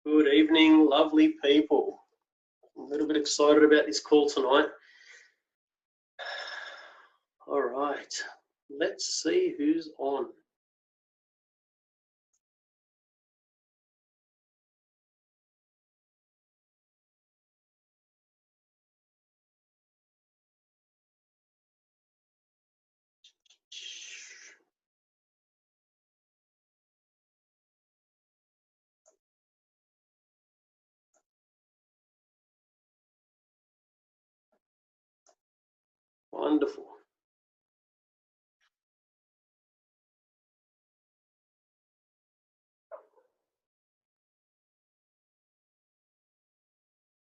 Good evening, lovely people. I'm a little bit excited about this call tonight. All right, let's see who's on. Wonderful.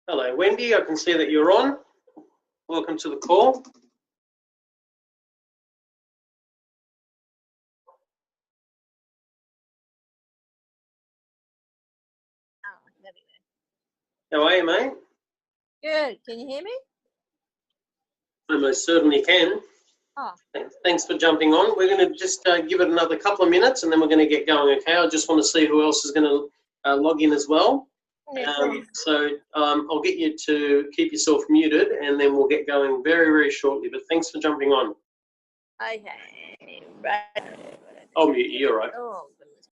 Hello, Wendy. I can see that you're on. Welcome to the call. How are you, mate? Good. Can you hear me? I most certainly can. Oh. Thanks for jumping on. We're going to just give it another couple of minutes and then we're going to get going, okay? I just want to see who else is going to log in as well. I'll get you to keep yourself muted and then we'll get going very, very shortly. But thanks for jumping on. Okay. Right. I'll mute you, all right. Oh, goodness.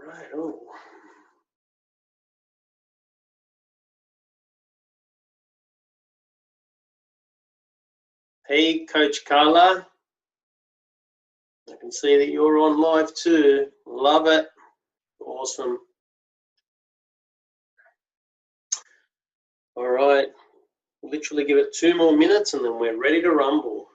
Right. Oh. Hey, Coach Carla. I can see that you're on live too. Love it. Awesome. All right. We'll literally give it 2 more minutes and then we're ready to rumble.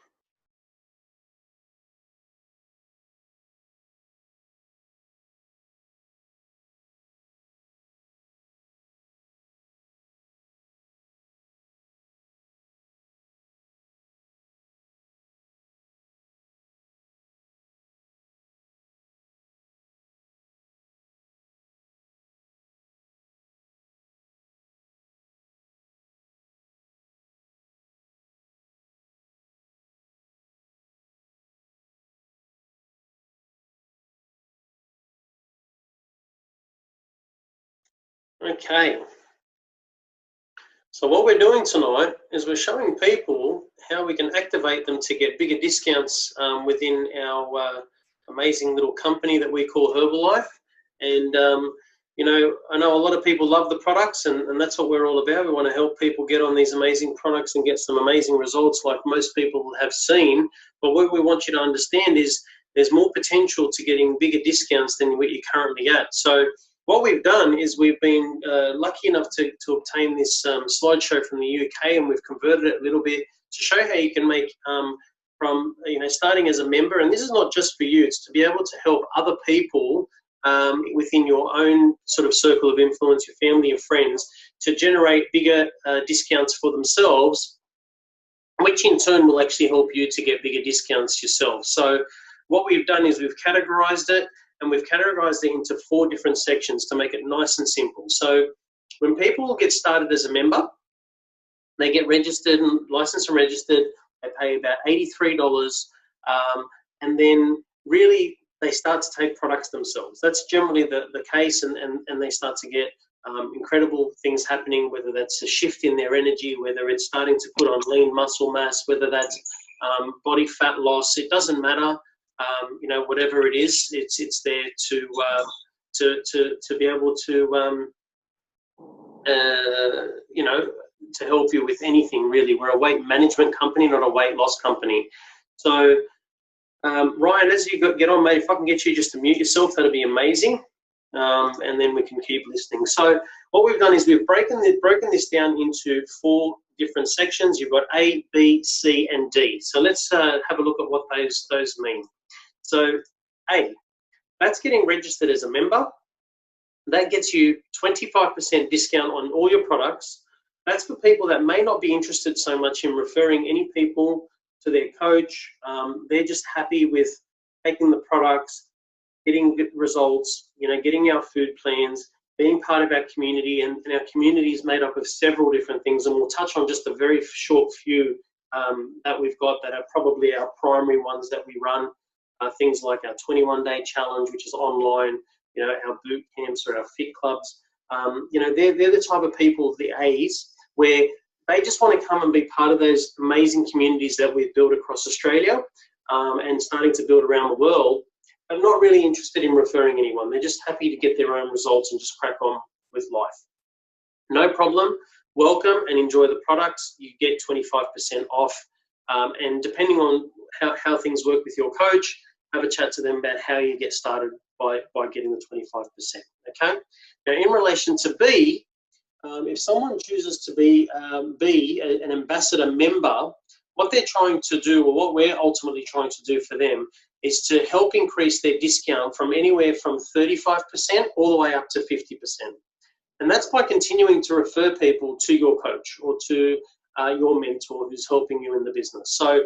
Okay. So what we're doing tonight is we're showing people how we can activate them to get bigger discounts within our amazing little company that we call Herbalife. And, you know, I know a lot of people love the products and that's what we're all about. We want to help people get on these amazing products and get some amazing results like most people have seen. But what we want you to understand is there's more potential to getting bigger discounts than what you're currently at. So what we've done is we've been lucky enough to obtain this slideshow from the UK, and we've converted it a little bit to show how you can make from, you know, starting as a member, and this is not just for you, it's to be able to help other people within your own sort of circle of influence, your family, your friends, to generate bigger discounts for themselves, which in turn will actually help you to get bigger discounts yourself. So what we've done is we've categorized it, and we've categorized it into 4 different sections to make it nice and simple. So when people get started as a member, they get registered and licensed and registered, they pay about $83, and then really they start to take products themselves. That's generally the case, and they start to get incredible things happening, whether that's a shift in their energy, whether it's starting to put on lean muscle mass, whether that's body fat loss, it doesn't matter. You know, whatever it is, it's there to be able to you know, to help you with anything really. We're a weight management company, not a weight loss company. So Ryan, as you get on, mate, if I can get you just to mute yourself, that'd be amazing, and then we can keep listening. So what we've done is we've broken this down into 4 different sections. You've got A, B, C, and D. So let's have a look at what those mean. So A, that's getting registered as a member. That gets you 25% discount on all your products. That's for people that may not be interested so much in referring any people to their coach. They're just happy with taking the products, getting good results, getting our food plans, being part of our community, and our community is made up of several different things, and we'll touch on just a very short few that we've got that are probably our primary ones that we run. Things like our 21-day challenge, which is online, our boot camps or our fit clubs. They're the type of people, the A's, where they just want to come and be part of those amazing communities that we've built across Australia and starting to build around the world. I'm not really interested in referring anyone. They're just happy to get their own results and just crack on with life. No problem. Welcome and enjoy the products. You get 25% off. And depending on how things work with your coach, have a chat to them about how you get started by getting the 25%. Okay? Now, in relation to B, if someone chooses to be an ambassador member, what they're trying to do, or what we're ultimately trying to do for them, is to help increase their discount from anywhere from 35% all the way up to 50%. And that's by continuing to refer people to your coach or to your mentor who's helping you in the business. So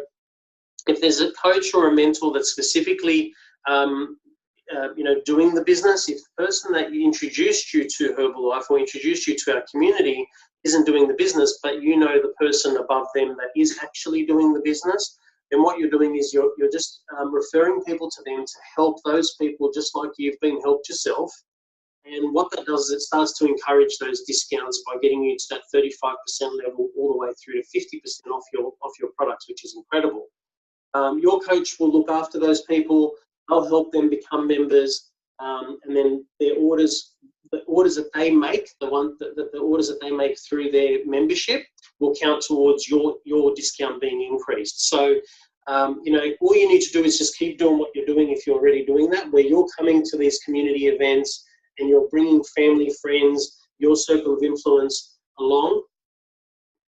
if there's a coach or a mentor that's specifically doing the business, if the person that introduced you to Herbalife or introduced you to our community isn't doing the business, but the person above them that is actually doing the business, then what you're doing is you're just referring people to them to help those people just like you've been helped yourself. And what that does is it starts to encourage those discounts by getting you to that 35% level all the way through to 50% off your products, which is incredible. Your coach will look after those people. They'll help them become members, and then the orders that they make, the orders that they make through their membership, will count towards your discount being increased. So, all you need to do is just keep doing what you're doing if you're already doing that, where you're coming to these community events and you're bringing family, friends, your circle of influence along.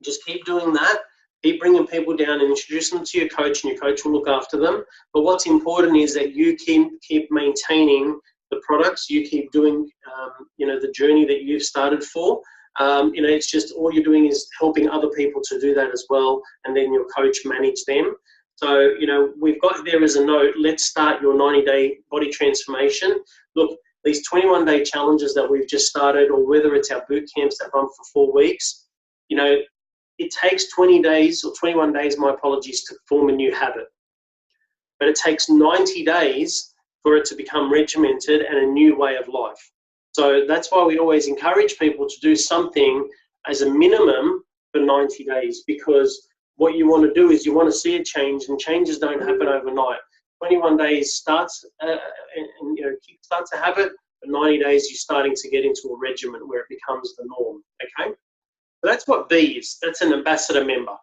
Just keep doing that. Keep bringing people down and introduce them to your coach, and your coach will look after them. But what's important is that you keep maintaining the products. You keep doing, the journey that you've started for. It's just all you're doing is helping other people to do that as well, and then your coach manage them. So, we've got there as a note, let's start your 90-day body transformation. Look, these 21-day challenges that we've just started, or whether it's our boot camps that run for 4 weeks, it takes 20 days or 21 days, my apologies, to form a new habit. But it takes 90 days for it to become regimented and a new way of life. So that's why we always encourage people to do something as a minimum for 90 days, because what you want to do is you want to see a change, and changes don't happen overnight. 21 days starts kickstarts a habit, but 90 days you're starting to get into a regimen where it becomes the norm, okay? So that's what B is. That's an ambassador member.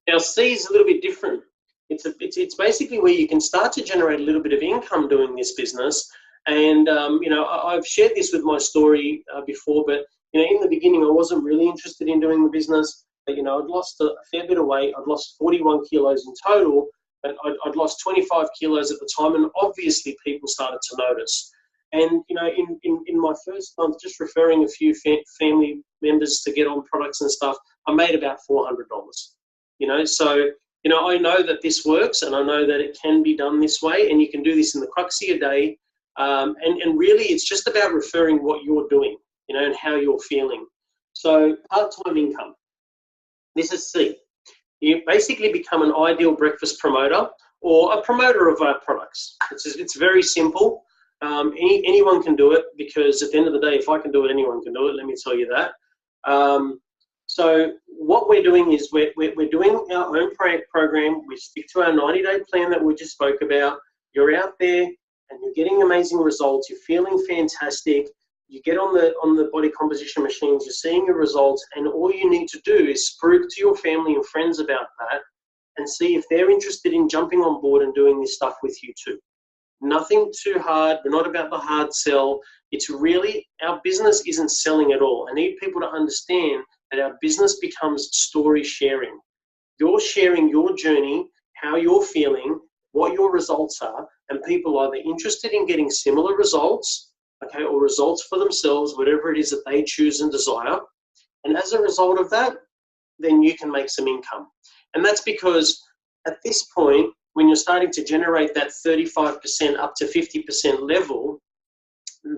Now C is a little bit different. It's basically where you can start to generate a little bit of income doing this business. And I've shared this with my story before, but in the beginning I wasn't really interested in doing the business. But I'd lost a fair bit of weight. I'd lost 41 kilos in total, but I'd lost 25 kilos at the time, and obviously people started to notice. And in my first month, just referring a few family members to get on products and stuff, I made about $400. So I know that this works, and I know that it can be done this way, and you can do this in the crux of your day. And really, it's just about referring what you're doing, and how you're feeling. So part-time income. This is C. You basically become an ideal breakfast promoter, or a promoter of our products. It's very simple. Anyone can do it, because at the end of the day, if I can do it, anyone can do it. Let me tell you that. So what we're doing is we're doing our own program. We stick to our 90-day plan that we just spoke about. You're out there and you're getting amazing results. You're feeling fantastic. You get on the body composition machines. You're seeing your results, and all you need to do is speak to your family and friends about that, and see if they're interested in jumping on board and doing this stuff with you too. Nothing too hard. We're not about the hard sell. It's really, our business isn't selling at all. I need people to understand that our business becomes story sharing. You're sharing your journey, how you're feeling, what your results are, and people are either interested in getting similar results, okay, or results for themselves, whatever it is that they choose and desire. And as a result of that, then you can make some income. And that's because at this point, when you're starting to generate that 35% up to 50% level,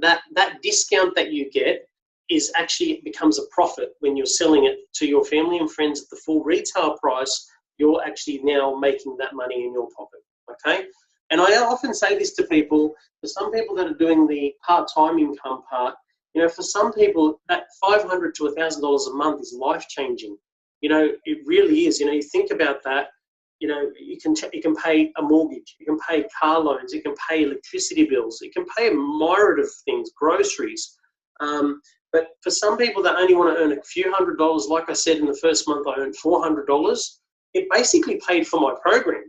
that discount that you get is actually, it becomes a profit when you're selling it to your family and friends at the full retail price. You're actually now making that money in your pocket, okay? And I often say this to people, for some people that are doing the part-time income part, you know, for some people, that $500 to $1,000 a month is life-changing. You know, it really is. You know, you think about that, you know, you can pay a mortgage, you can pay car loans, you can pay electricity bills, you can pay a myriad of things, groceries. But for some people that only want to earn a few $100s, like I said, in the first month I earned $400, it basically paid for my program.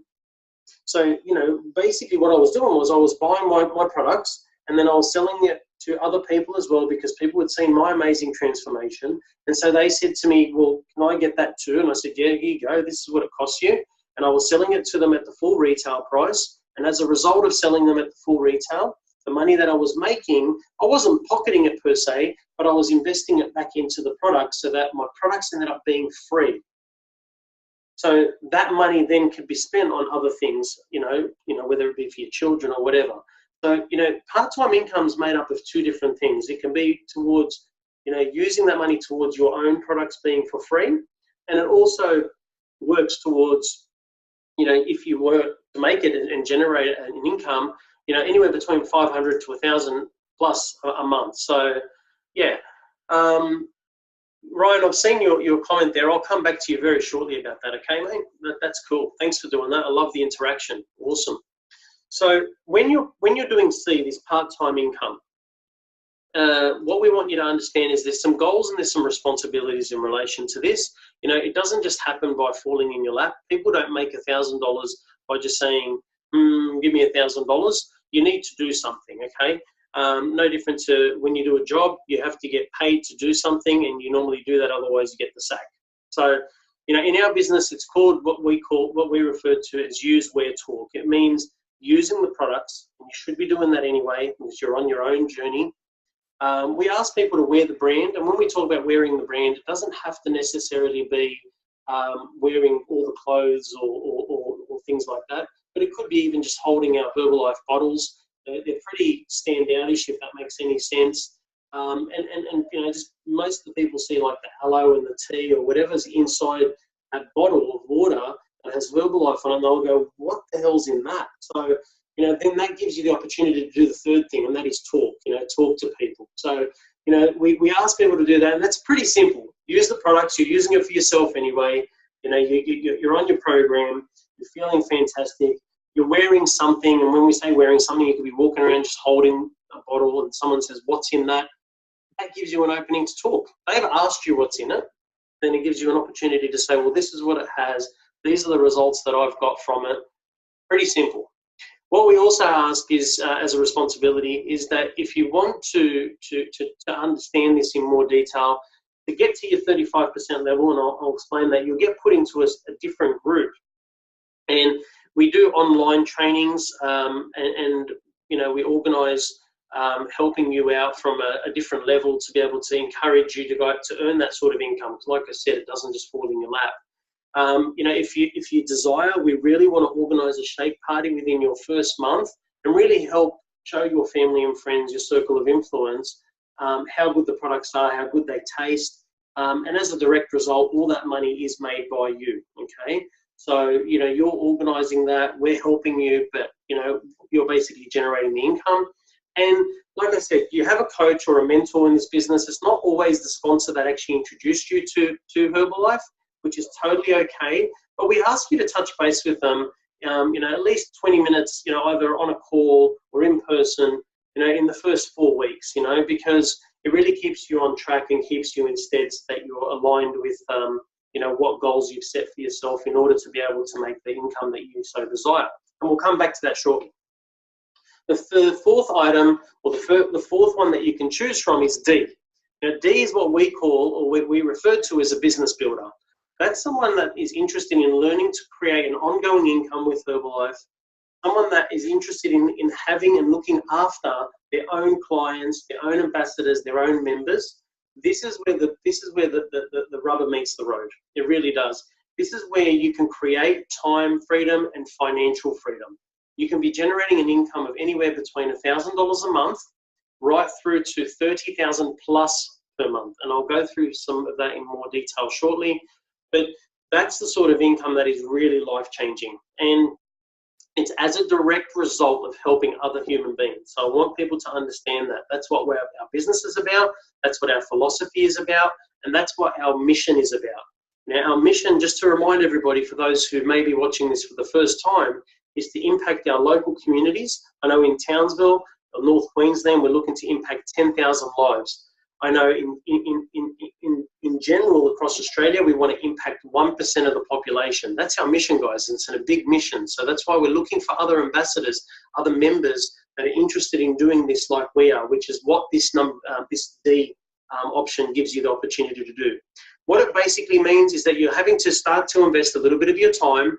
So, you know, basically what I was doing was I was buying my products, and then I was selling it to other people as well, because people had seen my amazing transformation. And so they said to me, well, can I get that too? And I said, yeah, here you go. This is what it costs you. And I was selling it to them at the full retail price. And as a result of selling them at the full retail, the money that I was making, I wasn't pocketing it per se, but I was investing it back into the product so that my products ended up being free. So that money then could be spent on other things, you know, whether it be for your children or whatever. So, you know, part-time income is made up of two different things. It can be towards, you know, using that money towards your own products being for free. And it also works towards, you know, if you were to make it and generate an income, you know, anywhere between 500 to 1,000 plus a month. So, yeah. Ryan, I've seen your comment there. I'll come back to you very shortly about that, okay, mate? That's cool. Thanks for doing that. I love the interaction. Awesome. So when you're doing C, this part-time income, what we want you to understand is there's some goals and there's some responsibilities in relation to this. You know, it doesn't just happen by falling in your lap. People don't make $1,000 by just saying, give me $1,000. You need to do something, okay? No different to when you do a job, you have to get paid to do something, and you normally do that, otherwise you get the sack. So, you know, in our business, it's called what we refer to as use, wear, talk. It means using the products, and you should be doing that anyway because you're on your own journey. We ask people to wear the brand, and when we talk about wearing the brand, it doesn't have to necessarily be wearing all the clothes or things like that, but it could be even just holding our Herbalife bottles. They're pretty standoutish, if that makes any sense. And you know, just most of the people see like the aloe and the tea or whatever's inside that bottle of water that has Herbalife on it, and they'll go, what the hell's in that? So, you know, then that gives you the opportunity to do the third thing, and that is talk, you know, talk to people. So, you know, we ask people to do that, and that's pretty simple. Use the products, you're using it for yourself anyway. You know, you're on your program, you're feeling fantastic, you're wearing something, and when we say wearing something, you could be walking around just holding a bottle, and someone says, what's in that? That gives you an opening to talk. They've asked you what's in it, then it gives you an opportunity to say, well, this is what it has, these are the results that I've got from it. Pretty simple. What we also ask is, as a responsibility, is that if you want to understand this in more detail, to get to your 35% level, and I'll explain that, you'll get put into a different group. And we do online trainings, and you know, we organise helping you out from a different level to be able to encourage you to earn that sort of income. Because like I said, it doesn't just fall in your lap. You know, if you desire, we really want to organise a shake party within your first month and really help show your family and friends, your circle of influence, how good the products are, how good they taste. And as a direct result, all that money is made by you, okay? So, you know, you're organising that, we're helping you, but, you know, you're basically generating the income. And like I said, you have a coach or a mentor in this business. It's not always the sponsor that actually introduced you to Herbalife, which is totally okay. But we ask you to touch base with them, you know, at least 20 minutes, you know, either on a call or in person, you know, in the first 4 weeks, you know, because it really keeps you on track and keeps you in stead so that you're aligned with, you know, what goals you've set for yourself in order to be able to make the income that you so desire. And we'll come back to that shortly. The fourth item, or the fourth one that you can choose from is D. Now, D is what we call, or we refer to as a business builder. That's someone that is interested in learning to create an ongoing income with Herbalife, someone that is interested in having and looking after their own clients, their own ambassadors, their own members. This is where the rubber meets the road. It really does. This is where you can create time freedom and financial freedom. You can be generating an income of anywhere between $1,000 a month right through to $30,000 plus per month. And I'll go through some of that in more detail shortly. But that's the sort of income that is really life-changing. And it's as a direct result of helping other human beings. So I want people to understand that. That's what our business is about. That's what our philosophy is about. And that's what our mission is about. Now, our mission, just to remind everybody, for those who may be watching this for the first time, is to impact our local communities. I know in Townsville, or North Queensland, we're looking to impact 10,000 lives. I know in general across Australia, we want to impact 1% of the population. That's our mission, guys, and it's a big mission. So that's why we're looking for other ambassadors, other members that are interested in doing this like we are, which is what this D option gives you the opportunity to do. What it basically means is that you're having to start to invest a little bit of your time.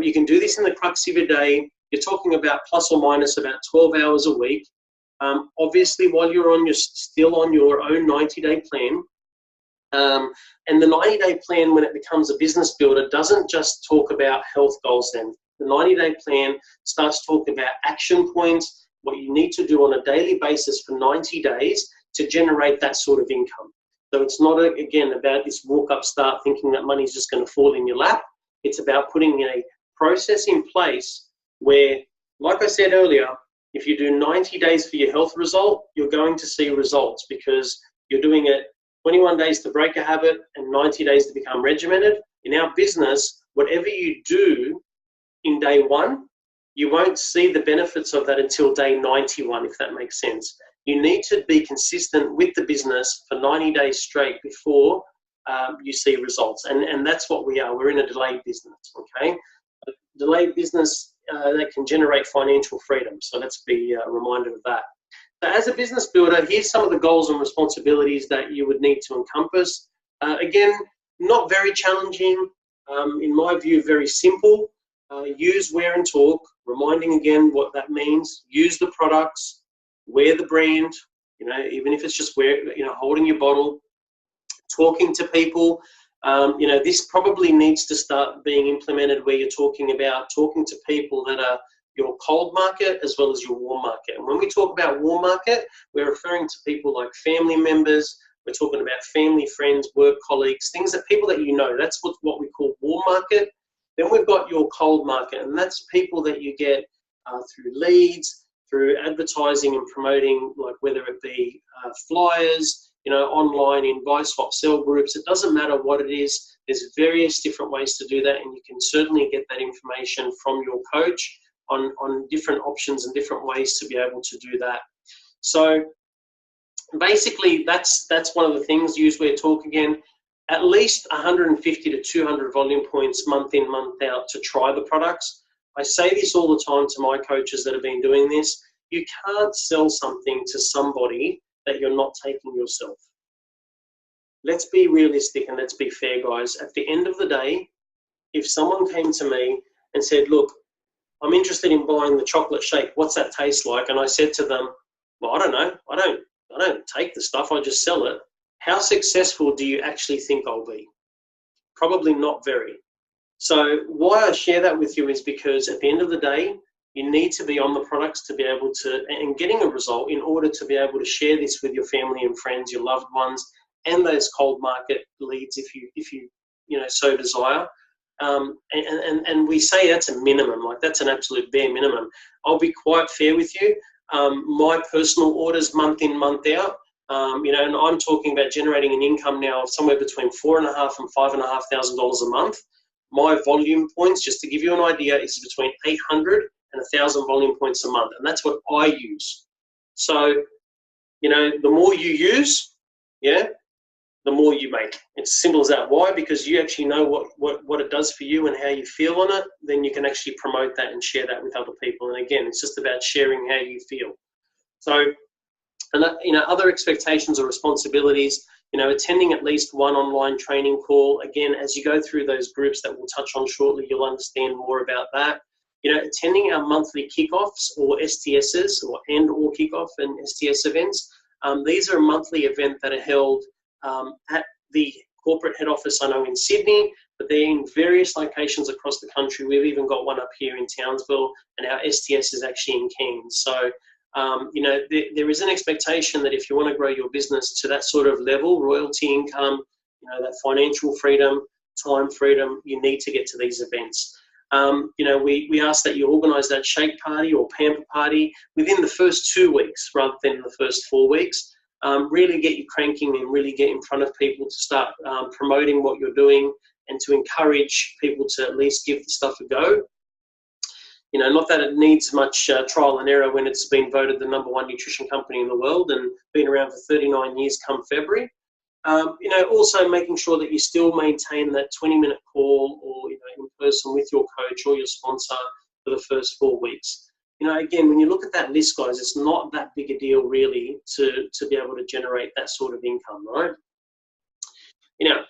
You can do this in the crux of your day. You're talking about plus or minus about 12 hours a week. Obviously, while you're still on your own 90-day plan, and the 90-day plan, when it becomes a business builder, doesn't just talk about health goals then. The 90-day plan starts talking about action points, what you need to do on a daily basis for 90 days to generate that sort of income. So it's not, again, about this walk up start thinking that money's just going to fall in your lap. It's about putting a process in place where, like I said earlier, if you do 90 days for your health result, you're going to see results because you're doing it 21 days to break a habit and 90 days to become regimented. In our business, whatever you do in day one, you won't see the benefits of that until day 91, if that makes sense. You need to be consistent with the business for 90 days straight before you see results. And that's what we are. We're in a delayed business, okay? A delayed business that can generate financial freedom. So let's be reminded of that. So as a business builder, here's some of the goals and responsibilities that you would need to encompass. Again, not very challenging. In my view, very simple. Use, wear, and talk. Reminding again what that means. Use the products. Wear the brand. You know, even if it's just holding your bottle, talking to people. This probably needs to start being implemented where you're talking to people that are your cold market as well as your warm market. And when we talk about warm market, we're referring to people like family members. We're talking about family, friends, work colleagues, things that people that you know. That's what we call warm market. Then we've got your cold market, and that's people that you get through leads, through advertising and promoting, like whether it be flyers, online in buy, swap, sell groups. It doesn't matter what it is. There's various different ways to do that, and you can certainly get that information from your coach on different options and different ways to be able to do that. So basically, that's one of the things. Use, wear, talk again. At least 150 to 200 volume points month in, month out to try the products. I say this all the time to my coaches that have been doing this. You can't sell something to somebody that you're not taking yourself. Let's be realistic and let's be fair, guys. At the end of the day, if someone came to me and said, look, I'm interested in buying the chocolate shake, what's that taste like? And I said to them, well, I don't know. I don't take the stuff, I just sell it. How successful do you actually think I'll be? Probably not very. So why I share that with you is because at the end of the day, you need to be on the products to be able to, and getting a result in order to be able to share this with your family and friends, your loved ones, and those cold market leads if you so desire. And we say that's a minimum, like that's an absolute bare minimum. I'll be quite fair with you. My personal orders month in, month out, and I'm talking about generating an income now of somewhere between $4,500 and $5,500 a month. My volume points, just to give you an idea, is between 800 and 1,000 volume points a month, and that's what I use. So, the more you use, the more you make. It's as simple as that. Why? Because you actually know what it does for you and how you feel on it. Then you can actually promote that and share that with other people. And again, it's just about sharing how you feel. So, and other expectations or responsibilities. Attending at least one online training call. Again, as you go through those groups that we'll touch on shortly, you'll understand more about that. Attending our monthly kickoffs or STSs or kickoff and STS events. These are a monthly event that are held at the corporate head office, I know, in Sydney. but they're in various locations across the country. We've even got one up here in Townsville, and our STS is actually in Cairns. So, you know, there is an expectation that if you want to grow your business to that sort of level, royalty income, you know, that financial freedom, time freedom, you need to get to these events. You know, we ask that you organise that shake party or pamper party within the first 2 weeks rather than the first 4 weeks. Really get you cranking and really get in front of people to start promoting what you're doing and to encourage people to at least give the stuff a go. You know, not that it needs much trial and error when it's been voted the #1 nutrition company in the world and been around for 39 years come February. You know, also making sure that you still maintain that 20-minute call or, you know, in person with your coach or your sponsor for the first 4 weeks. You know, again, when you look at that list, guys, it's not that big a deal really to be able to generate that sort of income, right? You know,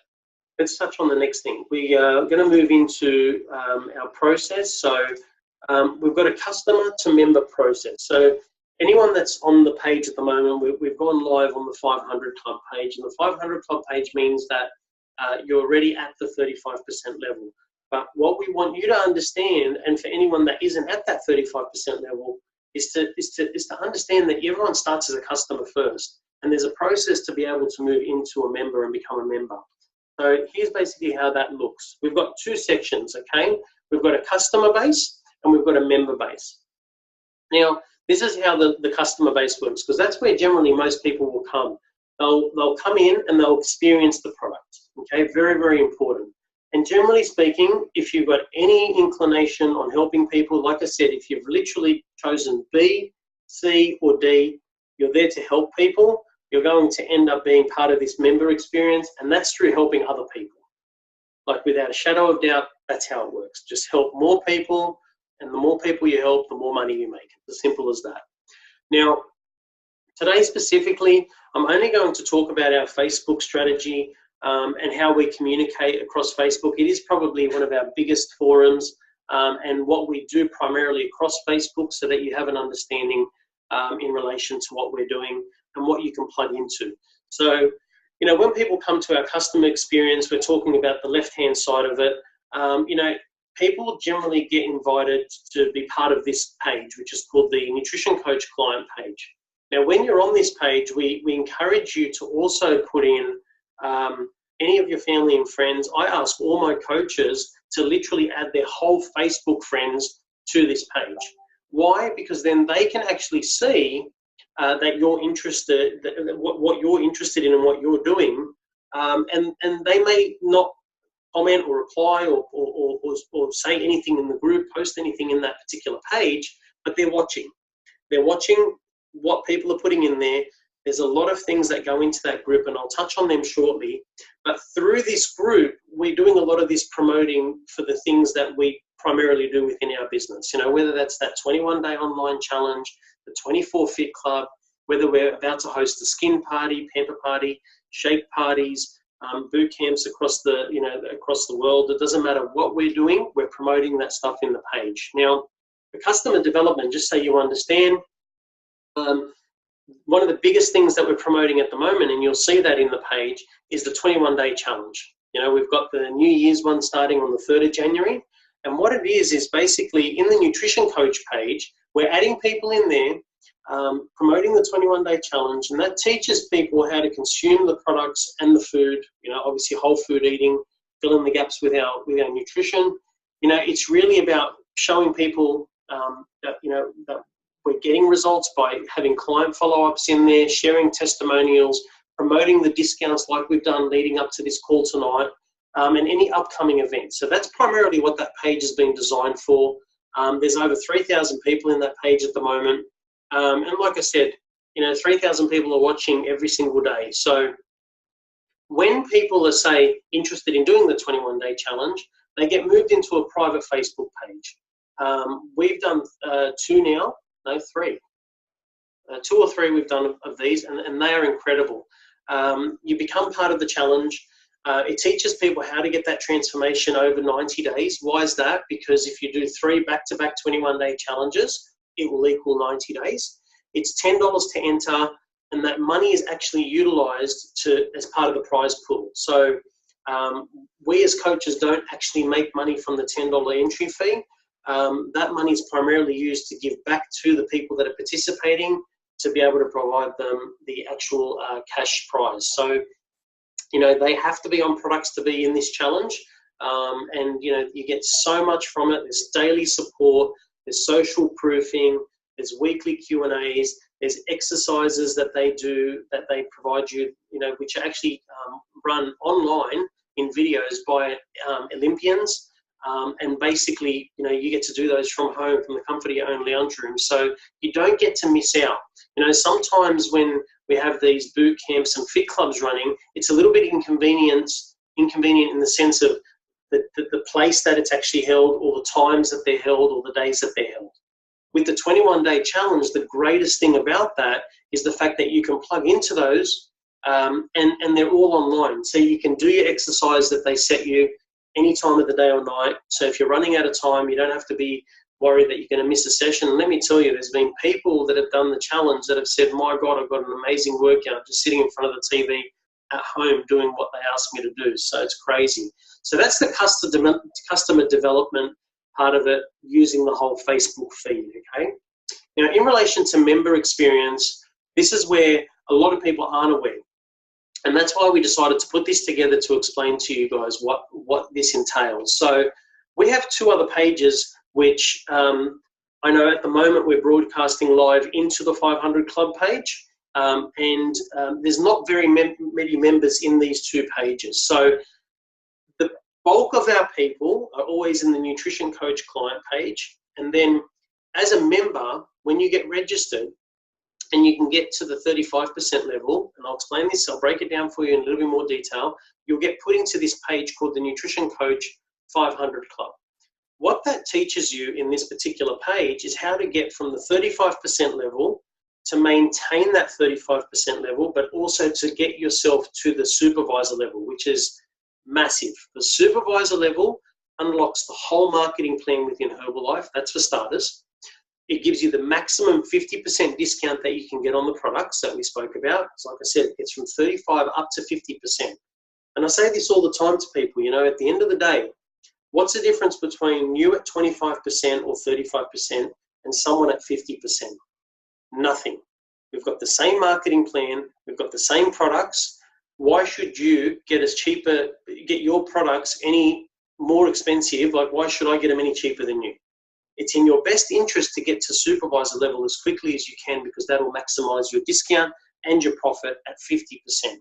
let's touch on the next thing. We are going to move into our process. So we've got a customer to member process. So anyone that's on the page at the moment, we've gone live on the 500 Club page, and the 500 Club page means that you're already at the 35% level. But what we want you to understand, and for anyone that isn't at that 35% level, is to understand that everyone starts as a customer first, and there's a process to be able to move into a member and become a member. So here's basically how that looks. We've got 2 sections, okay? We've got a customer base and we've got a member base. Now, this is how the customer base works, because that's where generally most people will come. They'll come in and they'll experience the product, okay? Very, very important. And generally speaking, if you've got any inclination on helping people, like I said, if you've literally chosen B, C, or D, you're there to help people, you're going to end up being part of this member experience, and that's through helping other people. Like, without a shadow of doubt, that's how it works. Just help more people, and the more people you help, the more money you make. It's as simple as that. Now, today specifically, I'm only going to talk about our Facebook strategy and how we communicate across Facebook. It is probably one of our biggest forums, and what we do primarily across Facebook, so that you have an understanding in relation to what we're doing and what you can plug into. So, you know, when people come to our customer experience, we're talking about the left-hand side of it. You know, people generally get invited to be part of this page, which is called the Nutrition Coach Client page. Now, when you're on this page, we encourage you to also put in any of your family and friends. I ask all my coaches to literally add their whole Facebook friends to this page. Why? Because then they can actually see that you're interested, what you're interested in and what you're doing, and they may not comment or reply or say anything in the group, post anything in that particular page, but they're watching. They're watching what people are putting in there. There's a lot of things that go into that group, and I'll touch on them shortly. But through this group, we're doing a lot of this promoting for the things that we primarily do within our business. You know, whether that's that 21-day online challenge, the 24 Fit Club, whether we're about to host a skin party, pamper party, shake parties, boot camps across the world. It doesn't matter what we're doing, we're promoting that stuff in the page. Now, the customer development, just so you understand, one of the biggest things that we're promoting at the moment, and you'll see that in the page, is the 21-day challenge. You know, we've got the New Year's one starting on the 3rd of January. And what it is basically in the Nutrition Coach page, we're adding people in there, promoting the 21-day challenge, and that teaches people how to consume the products and the food, you know, obviously whole food eating, fill in the gaps with our nutrition. You know, it's really about showing people that, you know, that we're getting results by having client follow-ups in there, sharing testimonials, promoting the discounts like we've done leading up to this call tonight, and any upcoming events. So that's primarily what that page has been designed for. There's over 3,000 people in that page at the moment. And like I said, you know, 3,000 people are watching every single day. So when people are, say, interested in doing the 21-day challenge, they get moved into a private Facebook page. We've done 3. 2 or 3 we've done of these, and they are incredible. You become part of the challenge. It teaches people how to get that transformation over 90 days. Why is that? Because if you do 3 back-to-back 21-day challenges, it will equal 90 days. It's $10 to enter, and that money is actually utilized as part of the prize pool. So We as coaches don't actually make money from the $10 entry fee. That money is primarily used to give back to the people that are participating to be able to provide them the actual cash prize. So, you know, they have to be on products to be in this challenge. And, you know, you get so much from it. There's daily support, there's social proofing, there's weekly Q&As, there's exercises that they do, that they provide you, you know, which are actually run online in videos by Olympians. And basically, you know, you get to do those from home, from the comfort of your own lounge room. So you don't get to miss out. You know, sometimes when we have these boot camps and fit clubs running, it's a little bit inconvenient in the sense of the place that it's actually held, or the times that they're held, or the days that they're held. With the 21-day challenge, the greatest thing about that is the fact that you can plug into those and they're all online. So you can do your exercise that they set you any time of the day or night. So if you're running out of time, you don't have to be worried that you're going to miss a session. And let me tell you, there's been people that have done the challenge that have said, my God, I've got an amazing workout just sitting in front of the TV at home doing what they asked me to do. So it's crazy. So that's the customer development part of it, using the whole Facebook feed, okay? Now, in relation to member experience, this is where a lot of people aren't aware. And that's why we decided to put this together to explain to you guys what this entails. So we have two other pages, which I know at the moment we're broadcasting live into the 500 Club page. There's not very many members in these two pages. So the bulk of our people are always in the Nutrition Coach client page. And then as a member, when you get registered and you can get to the 35% level, and I'll explain this, I'll break it down for you in a little bit more detail, you'll get put into this page called the Nutrition Coach 500 Club. What that teaches you in this particular page is how to get from the 35% level to maintain that 35% level, but also to get yourself to the supervisor level, which is massive. The supervisor level unlocks the whole marketing plan within Herbalife. That's for starters. It gives you the maximum 50% discount that you can get on the products that we spoke about. So like I said, it gets from 35 up to 50%. And I say this all the time to people, you know, at the end of the day, what's the difference between you at 25% or 35% and someone at 50%? Nothing. We've got the same marketing plan. We've got the same products. Why should you get your products any more expensive? Like, why should I get them any cheaper than you? It's in your best interest to get to supervisor level as quickly as you can, because that will maximize your discount and your profit at 50%.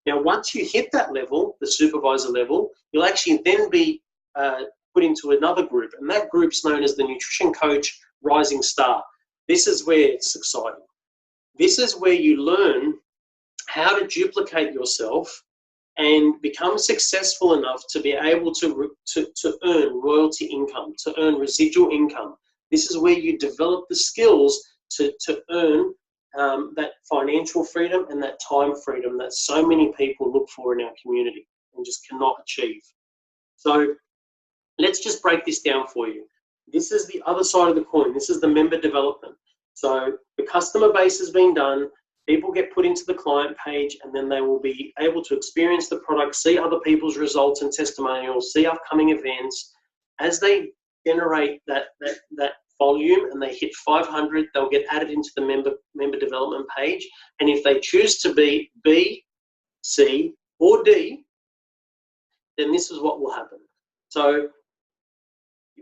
Now, once you hit that level, the supervisor level, you'll actually then be put into another group, and that group's known as the Nutrition Coach Rising Star. This is where it's exciting. This is where you learn how to duplicate yourself and become successful enough to be able to earn royalty income, to earn residual income. This is where you develop the skills to earn that financial freedom and that time freedom that so many people look for in our community and just cannot achieve. So let's just break this down for you. This is the other side of the coin. This is the member development. So the customer base has been done. People get put into the client page, and then they will be able to experience the product, see other people's results and testimonials, see upcoming events. As they generate that volume and they hit 500, they'll get added into the member development page. And if they choose to be B, C, or D, then this is what will happen. So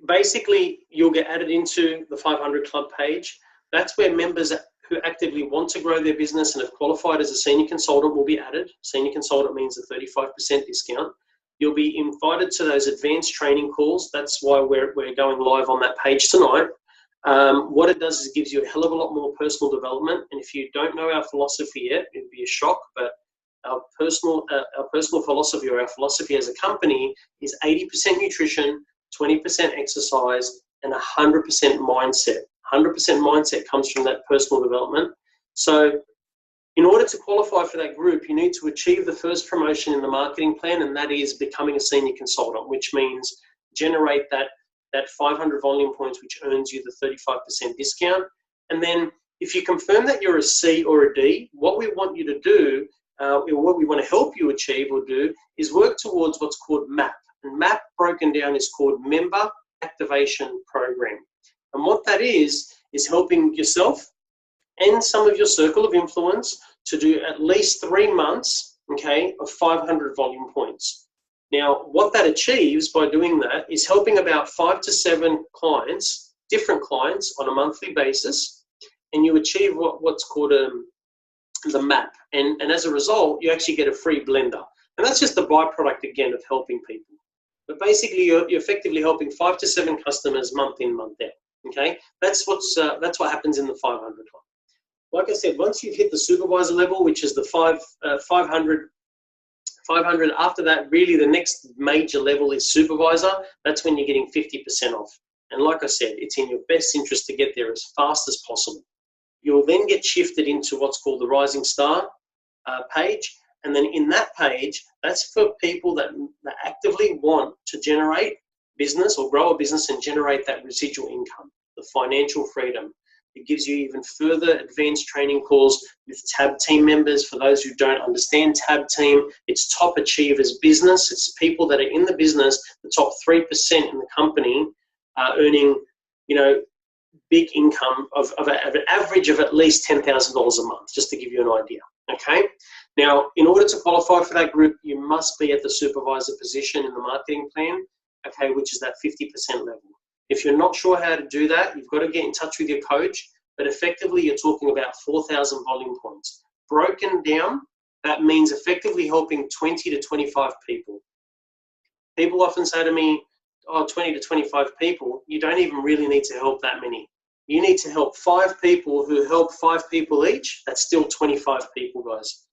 basically, you'll get added into the 500 Club page. That's where members who actively want to grow their business and have qualified as a senior consultant will be added. Senior consultant means a 35% discount. You'll be invited to those advanced training calls. That's why we're going live on that page tonight. What it does is it gives you a hell of a lot more personal development. And if you don't know our philosophy yet, it'd be a shock, but our personal philosophy, or our philosophy as a company, is 80% nutrition, 20% exercise, and 100% mindset. 100% mindset comes from that personal development. So in order to qualify for that group, you need to achieve the first promotion in the marketing plan, and that is becoming a senior consultant, which means generate that 500 volume points, which earns you the 35% discount. And then if you confirm that you're a C or a D, what we want you to do what we want to help you achieve or do is work towards what's called MAP. And MAP broken down is called Member Activation Program. And what that is helping yourself and some of your circle of influence to do at least 3 months, okay, of 500 volume points. Now, what that achieves by doing that is helping about 5 to 7 clients, different clients on a monthly basis, and you achieve what's called the MAP. And as a result, you actually get a free blender. And that's just the byproduct, again, of helping people. But basically, you're effectively helping 5 to 7 customers month in, month out. Okay, that's what happens in the 500 club. Like I said, once you've hit the supervisor level, which is the 500, after that, really the next major level is supervisor. That's when you're getting 50% off. And like I said, it's in your best interest to get there as fast as possible. You'll then get shifted into what's called the Rising Star page. And then in that page, that's for people that actively want to generate business or grow a business and generate that residual income, the financial freedom. It gives you even further advanced training calls with TAB team members. For those who don't understand TAB team, it's top achievers business. It's people that are in the business, the top 3% in the company are earning, big income of an average of at least $10,000 a month, just to give you an idea, okay? Now, in order to qualify for that group, you must be at the supervisor position in the marketing plan, okay, which is that 50% level. If you're not sure how to do that, you've got to get in touch with your coach, but effectively you're talking about 4,000 volume points. Broken down, that means effectively helping 20 to 25 people. People often say to me, 20 to 25 people, you don't even really need to help that many. You need to help 5 people who help 5 people each. That's still 25 people, guys.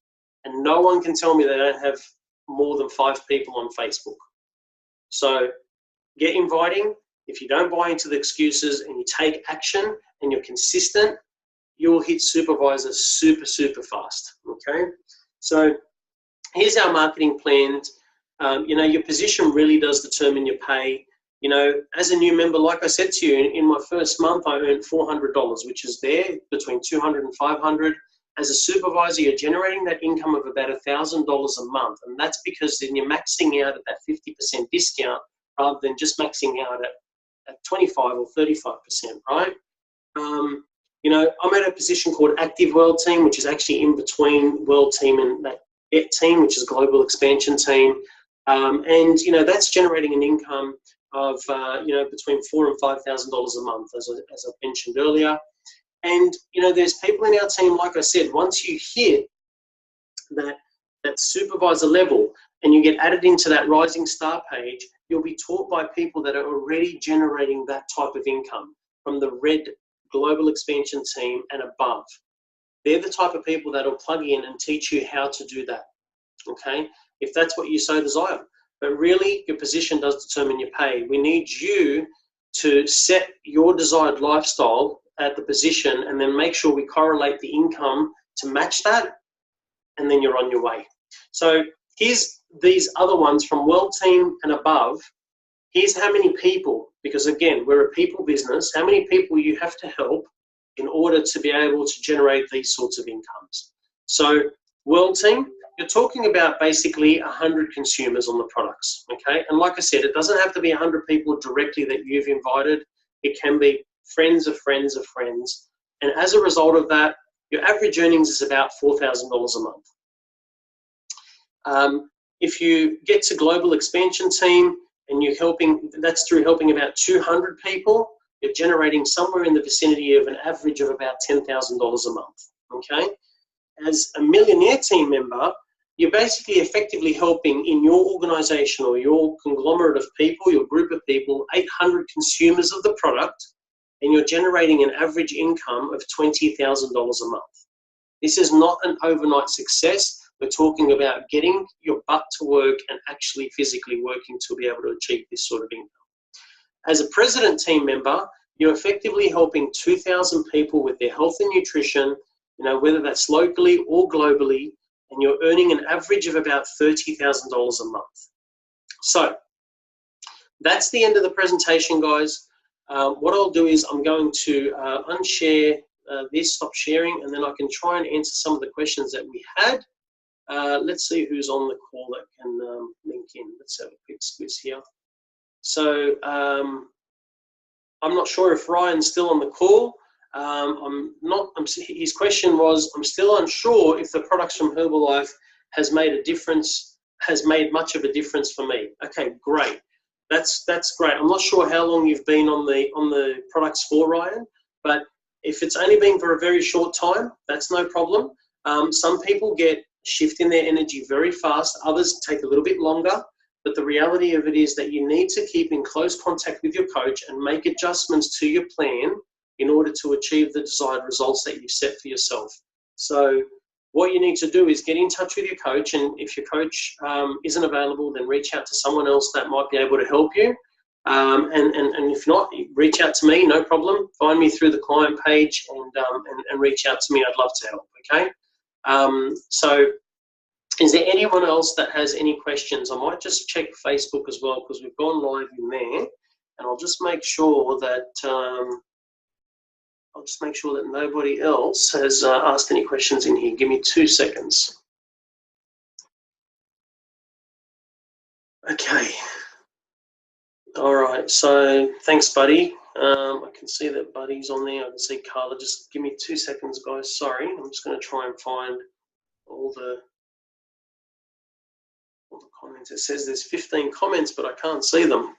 And no one can tell me they don't have more than 5 people on Facebook. So get inviting. If you don't buy into the excuses and you take action and you're consistent, you'll hit supervisor super, super fast, okay? So here's our marketing plans. Your position really does determine your pay. As a new member, like I said to you, in my first month, I earned $400, which is there between $200 and $500. As a supervisor, you're generating that income of about $1,000 a month. And that's because then you're maxing out at that 50% discount rather than just maxing out at 25 or 35%, right? I'm at a position called Active World Team, which is actually in between World Team and that GET Team, which is Global Expansion Team. That's generating an income of, between $4,000 and $5,000 a month, as I mentioned earlier. And, there's people in our team, like I said, once you hit that supervisor level and you get added into that Rising Star page, you'll be taught by people that are already generating that type of income from the red Global Expansion Team and above. They're the type of people that will plug in and teach you how to do that, okay, if that's what you so desire. But really, your position does determine your pay. We need you to set your desired lifestyle at the position and then make sure we correlate the income to match that, and then you're on your way. So here's these other ones from World Team and above. Here's how many people, because again, we're a people business, how many people you have to help in order to be able to generate these sorts of incomes. So World Team, you're talking about basically 100 consumers on the products, okay? And like I said, it doesn't have to be 100 people directly that you've invited. It can be friends of friends of friends. And as a result of that, your average earnings is about $4,000 a month. If you get to Global Expansion Team and you're helping, that's through helping about 200 people, you're generating somewhere in the vicinity of an average of about $10,000 a month, okay? As a Millionaire Team member, you're basically effectively helping in your organization or your conglomerate of people, your group of people, 800 consumers of the product, and you're generating an average income of $20,000 a month. This is not an overnight success. We're talking about getting your butt to work and actually physically working to be able to achieve this sort of income. As a President Team member, you're effectively helping 2,000 people with their health and nutrition, whether that's locally or globally, and you're earning an average of about $30,000 a month. So that's the end of the presentation, guys. What I'll do is I'm going to unshare this, stop sharing, and then I can try and answer some of the questions that we had. Let's see who's on the call that can link in. Let's have a quick squiz here. So I'm not sure if Ryan's still on the call. His question was, I'm still unsure if the products from Herbalife has made much of a difference for me. Okay, great. That's great. I'm not sure how long you've been on the products for, Ryan, but if it's only been for a very short time, that's no problem. Some people get shift in their energy very fast. Others take a little bit longer. But the reality of it is that you need to keep in close contact with your coach and make adjustments to your plan in order to achieve the desired results that you've set for yourself. So what you need to do is get in touch with your coach, and if your coach isn't available, then reach out to someone else that might be able to help you. And if not, reach out to me, no problem. Find me through the client page and reach out to me. I'd love to help, okay? So is there anyone else that has any questions? I might just check Facebook as well, because we've gone live in there, and I'll just make sure that nobody else has asked any questions in here. Give me 2 seconds. Okay. All right. So thanks, Buddy. I can see that Buddy's on there. I can see Carla. Just give me 2 seconds, guys. Sorry. I'm just going to try and find all the comments. It says there's 15 comments, but I can't see them.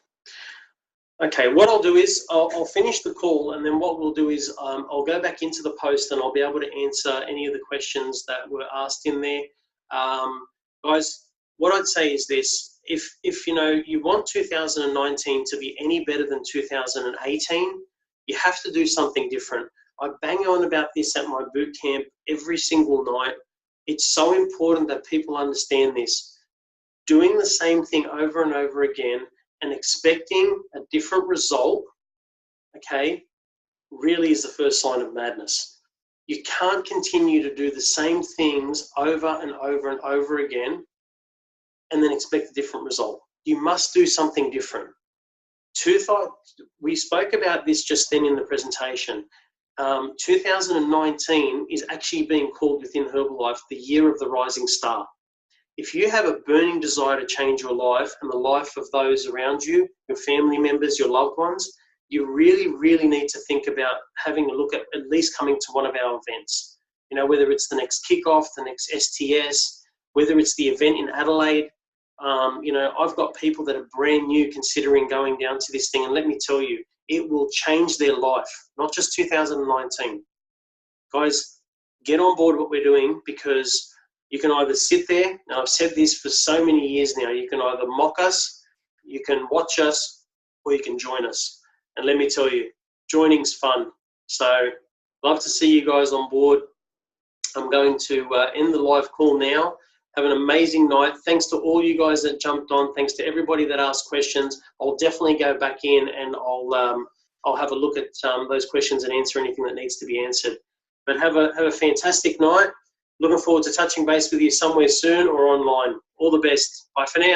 Okay, what I'll do is I'll finish the call, and then what we'll do is I'll go back into the post and I'll be able to answer any of the questions that were asked in there. Guys, what I'd say is this: if you know you want 2019 to be any better than 2018, you have to do something different. I bang on about this at my boot camp every single night. It's so important that people understand this. Doing the same thing over and over again and expecting a different result, okay, really is the first sign of madness. You can't continue to do the same things over and over and over again and then expect a different result. You must do something different. We spoke about this just then in the presentation. 2019 is actually being called within Herbalife the year of the rising star. If you have a burning desire to change your life and the life of those around you, your family members, your loved ones, you really, really need to think about having a look at least coming to one of our events. You know, whether it's the next kickoff, the next STS, whether it's the event in Adelaide. You know, I've got people that are brand new considering going down to this thing, and let me tell you, it will change their life, not just 2019. Guys, get on board what we're doing, because you can either sit there, and I've said this for so many years now, you can either mock us, you can watch us, or you can join us. And let me tell you, joining's fun. So love to see you guys on board. I'm going to end the live call now. Have an amazing night. Thanks to all you guys that jumped on. Thanks to everybody that asked questions. I'll definitely go back in and I'll have a look at those questions and answer anything that needs to be answered. But have a fantastic night. Looking forward to touching base with you somewhere soon or online. All the best. Bye for now.